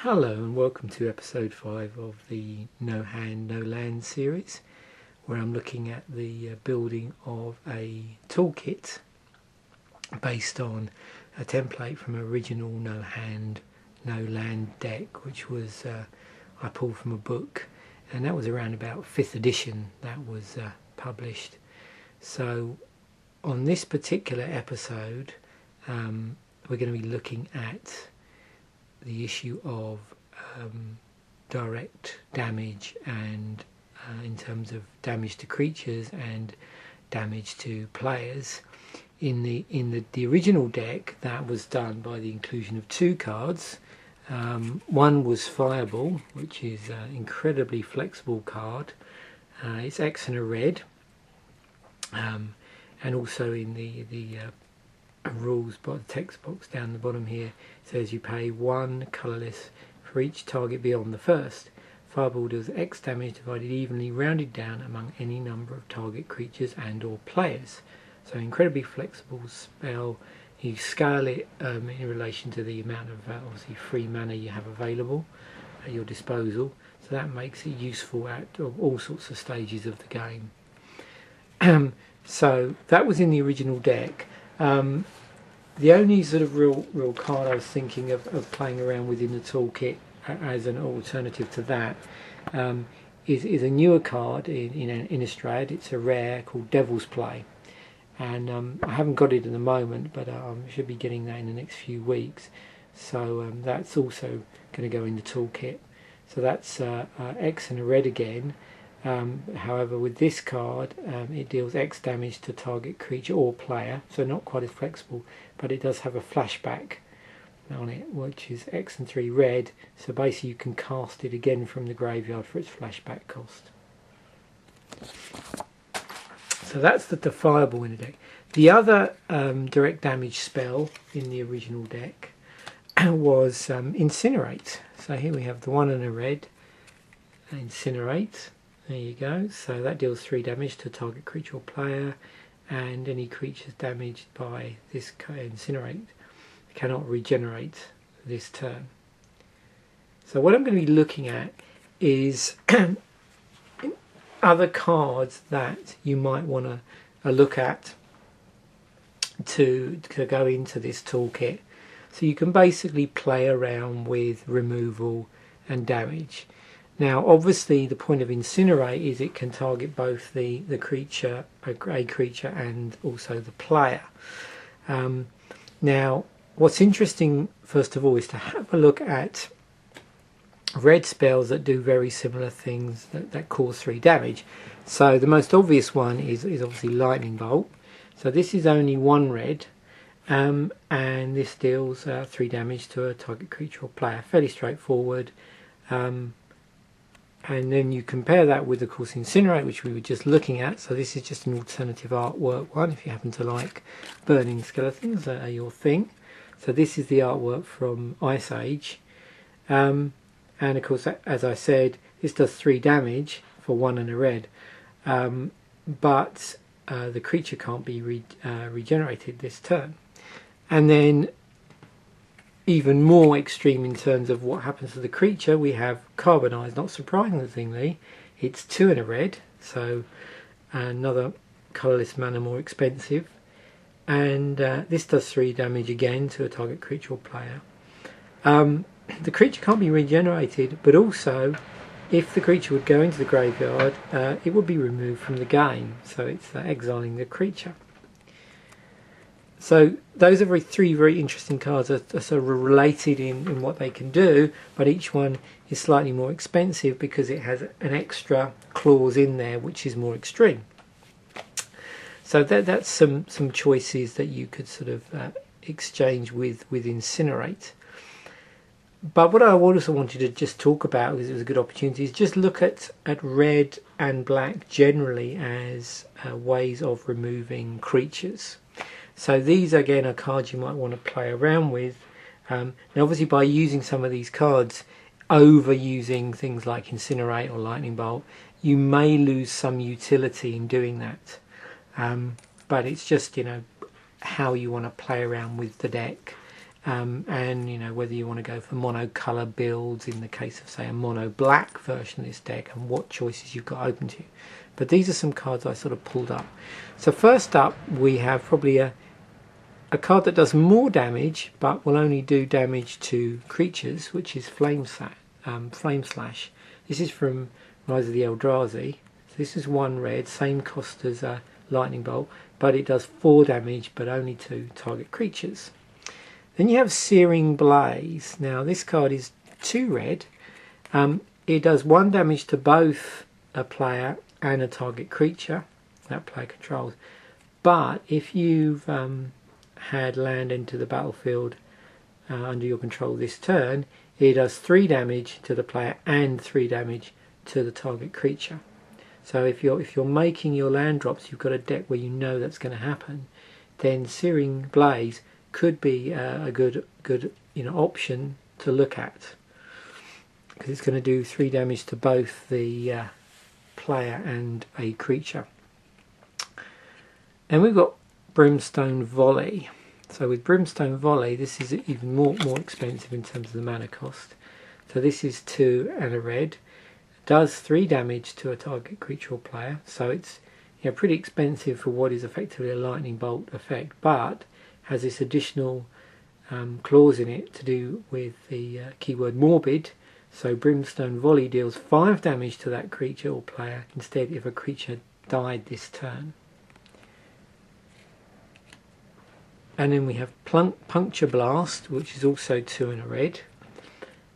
Hello and welcome to episode 5 of the No Hand No Land series, where I'm looking at the building of a toolkit based on a template from an original No Hand No Land deck, which was I pulled from a book, and that was around about 5th edition that was published. So on this particular episode we're going to be looking at the issue of direct damage and in terms of damage to creatures and damage to players. In the original deck, that was done by the inclusion of 2 cards. One was Fireball, which is an incredibly flexible card. It's X and a red, and also in the rules, but the text box down the bottom here says you pay 1 colourless for each target beyond the first. Fireball deals X damage divided evenly, rounded down among any number of target creatures and or players. So incredibly flexible spell. You scale it in relation to the amount of obviously free mana you have available at your disposal, so that makes it useful at all sorts of stages of the game. So that was in the original deck. The only sort of real card I was thinking of playing around with in the toolkit as an alternative to that is a newer card in Innistrad. It's a rare called Devil's Play, and I haven't got it at the moment, but I should be getting that in the next few weeks. So that's also going to go in the toolkit. So that's X and a red again. However, with this card, it deals X damage to target creature or player, so not quite as flexible, but it does have a flashback on it, which is X and 3 red, so basically you can cast it again from the graveyard for its flashback cost. So that's the Fireball in the deck. The other direct damage spell in the original deck was Incinerate. So here we have the 1 and a red, Incinerate. There you go. So that deals 3 damage to a target creature or player, and any creatures damaged by this Incinerate cannot regenerate this turn. So what I'm going to be looking at is other cards that you might want to look at to go into this toolkit. So you can basically play around with removal and damage. Now, obviously, the point of Incinerate is it can target both the creature, a creature, and also the player. Now, what's interesting, first of all, is to have a look at red spells that do very similar things that cause 3 damage. So the most obvious one is obviously Lightning Bolt. So this is only 1 red, and this deals 3 damage to a target creature or player. Fairly straightforward. And then you compare that with, of course, Incinerate, which we were just looking at. So this is just an alternative artwork one, if you happen to like burning skeletons, that are your thing. So this is the artwork from Ice Age. And of course, as I said, this does 3 damage for 1 and a red. But the creature can't be regenerated this turn. And then even more extreme in terms of what happens to the creature, we have Carbonized. Not surprisingly, it's 2 and a red, so another colourless mana more expensive, and this does 3 damage again to a target creature or player. The creature can't be regenerated, but also if the creature would go into the graveyard, it would be removed from the game, so it's exiling the creature. So those are 3 very interesting cards that are sort of related in what they can do, but each one is slightly more expensive because it has an extra clause in there which is more extreme. So that's some choices that you could sort of exchange with Incinerate. But what I also wanted to just talk about, because it was a good opportunity, is just look at red and black generally as ways of removing creatures. So these again are cards you might want to play around with. Now obviously by using some of these cards, overusing things like Incinerate or Lightning Bolt, you may lose some utility in doing that. But it's just, how you want to play around with the deck and you know, whether you want to go for mono colour builds in the case of say a mono black version of this deck, and what choices you've got open to you. But these are some cards I sort of pulled up. So first up we have probably a card that does more damage but will only do damage to creatures, which is Flame Slash. This is from Rise of the Eldrazi. So this is 1 red, same cost as a Lightning Bolt, but it does 4 damage but only to target creatures. Then you have Searing Blaze. Now this card is 2 red. It does 1 damage to both a player and a target creature that player controls. But if you've had land into the battlefield under your control this turn, it does 3 damage to the player and 3 damage to the target creature. So if you're making your land drops, you've got a deck where you know that's going to happen, then Searing Blaze could be a good option to look at, because it's going to do 3 damage to both the player and a creature. And we've got Brimstone Volley. So with Brimstone Volley, this is even more expensive in terms of the mana cost. So this is 2 and a red. Does 3 damage to a target creature or player. So it's pretty expensive for what is effectively a lightning bolt effect, but has this additional clause in it to do with the keyword morbid. So Brimstone Volley deals 5 damage to that creature or player instead if a creature died this turn. And then we have Puncture Blast, which is also 2 and a red.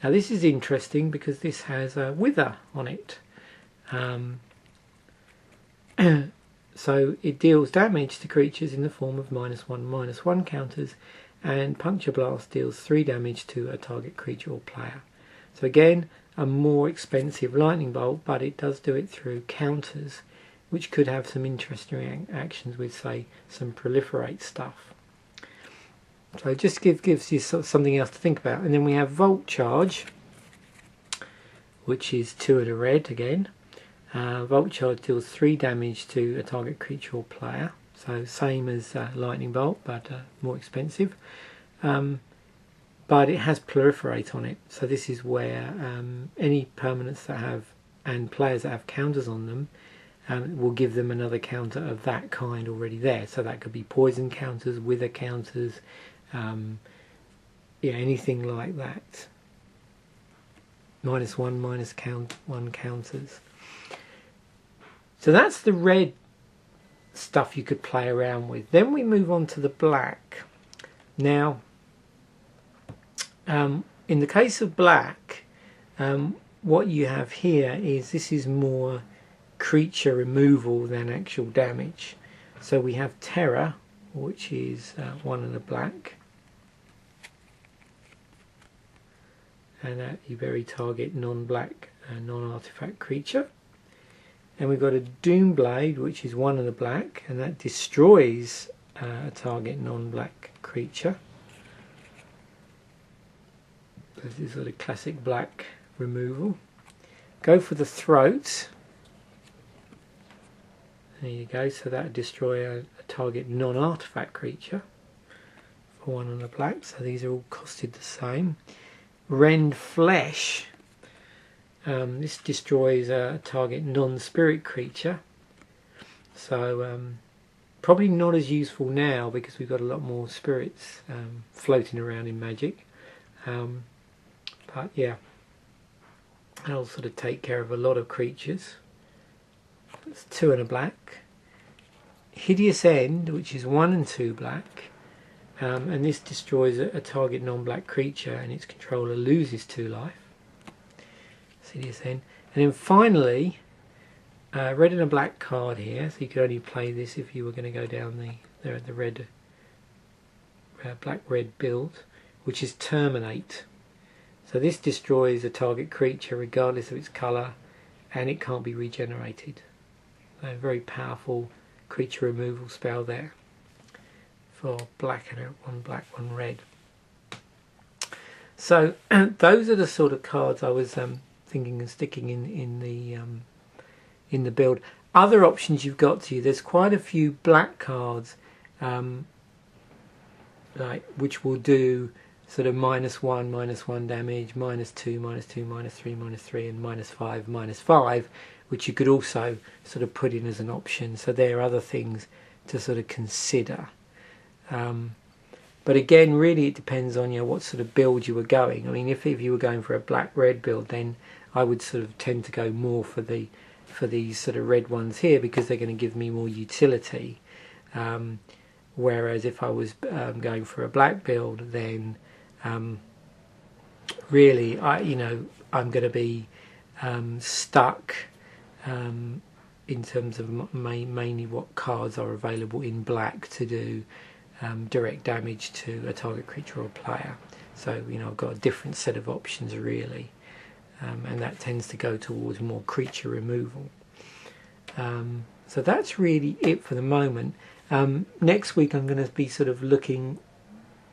Now this is interesting because this has a Wither on it. So it deals damage to creatures in the form of -1/-1 counters, and Puncture Blast deals 3 damage to a target creature or player. So again, a more expensive lightning bolt, but it does do it through counters, which could have some interesting actions with, say, some proliferate stuff. So it just gives you something else to think about. And then we have Volt Charge, which is 2 and a red again. Volt Charge deals 3 damage to a target creature or player. So same as Lightning Bolt, but more expensive. But it has Proliferate on it. So this is where any permanents that have, and players that have counters on them, will give them another counter of that kind already there. So that could be poison counters, wither counters, anything like that. -1/-1 counters. So that's the red stuff you could play around with. Then we move on to the black. Now, in the case of black, what you have here is this is more creature removal than actual damage. So we have Terror, which is 1 and a black, and that you bury target non-black non-artifact creature. And we've got a Doomblade, which is 1 and a black, and that destroys a target non-black creature. This is sort of classic black removal. Go for the Throat. There you go, so that would destroy a target non-artifact creature for 1 and a black. So these are all costed the same. Rend Flesh. This destroys a target non-spirit creature. So probably not as useful now because we've got a lot more spirits floating around in Magic. But yeah, that'll sort of take care of a lot of creatures. It's 2 and a black. Hideous End, which is 1 and 2 black, and this destroys a target non-black creature and its controller loses 2 life. It's Hideous End. And then finally, red and a black card here, so you could only play this if you were going to go down the red, black-red build, which is Terminate. So this destroys a target creature regardless of its colour, and it can't be regenerated. A very powerful creature removal spell there for black and 1 black, 1 red. So those are the sort of cards I was thinking of sticking in the build. Other options you've got to you. There's quite a few black cards which will do sort of -1, -1 damage, -2, -2, -3, -3, and -5, -5, which you could also sort of put in as an option. So there are other things to sort of consider. But again, really it depends on, you know, what sort of build you were going. I mean, if you were going for a black-red build, then I would sort of tend to go more for these sort of red ones here, because they're going to give me more utility. Whereas if I was going for a black build, then really I'm going to be stuck in terms of mainly what cards are available in black to do direct damage to a target creature or player. So, you know, I've got a different set of options really, and that tends to go towards more creature removal. So that's really it for the moment. Next week I'm going to be sort of looking,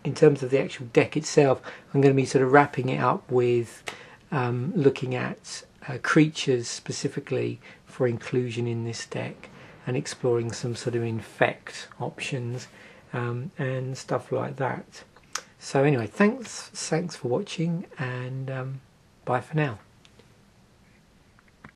in terms of the actual deck itself, I'm going to be sort of wrapping it up with looking at creatures specifically for inclusion in this deck, and exploring some sort of infect options and stuff like that. So anyway, thanks for watching, and bye for now.